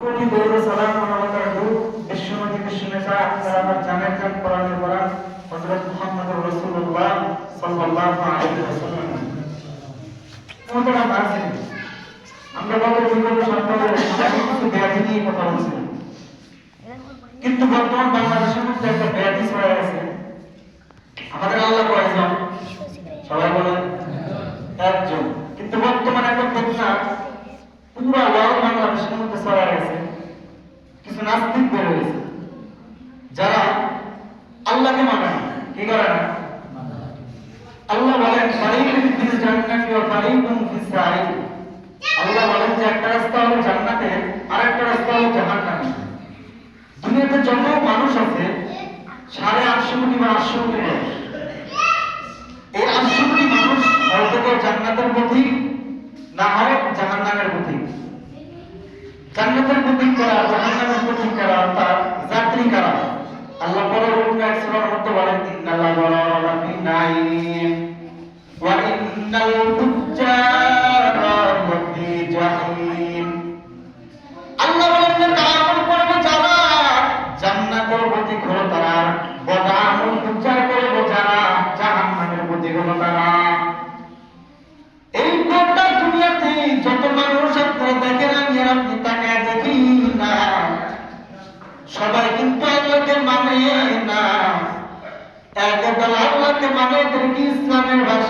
কোটি দরুদ সালাম বারাকাতুহু বিশ্বনবী বিশ্বনেতা সালাত জানের জান কোরআনের কোরআন হযরত মুহাম্মদুর রাসূলুল্লাহ সাল্লাল্লাহু আলাইহি ওয়াসাল্লাম। মোহতারাম নাযিরিন, আমরা গত বিগত সপ্তাহে কিছু ব্যাধি নিয়ে কথা বলছিলাম, কিন্তু বর্তমান বাংলাদেশের মধ্যে একটা ব্যাধি ছড়ায় আছে। আমাদের আল্লাহ কয়জন? সবাই বলেন একজন। কিন্তু বর্তমানে একটা ফিতনা পুরো ওয়ার্ল্ড বাংলাদেশের মধ্যে ছড়ায় আছে। কিছু নাস্তিক বের হয়েছে যারা আল্লাহকে মানে না। কি করে না? আল্লাহ বলেন ফারিকুন ফিল জান্নাতি ওয়া ফারিকুন ফিস সাঈর। আল্লাহ বলেন যে একটা রাস্তা হলো জান্নাতে আর একটা রাস্তা হলো জাহান্নামে। দুনিয়াতে যত মানুষ আছে 850 কোটি বা 800 কোটি মানুষ, এই 800 কোটি মানুষ হয়তো কেউ জান্নাতের পথিক, না হয় জাহান্নামের পথিক। জান্নাতের পথিক কারা, জাহান্নামের পথিক কারা, তার যাত্রী কারা? আল্লাহ পরবর্তী এক সূরার মধ্যে বলেন ইন্নাল্লাহা লাফি নাঈম ওয়া ইন্নাল ফুজ্জারা লাফি জাহিম। আল্লাহ বলেন যে আমল করবে যারা জান্নাতের পথিক হলো তারা, বদ আমল ফুজ্জার করবে যারা জাহান্নামের পথিক হলো তারা। এই গোটা দুনিয়াতে যত মানুষ আপনারা দেখেন, আমি আর আপনি তাকায় দেখি না, সবাই কিন্তু আল্লাহকে মানে না। একদল আল্লাহকে মানে, এদেরকে ইসলামের ভাষা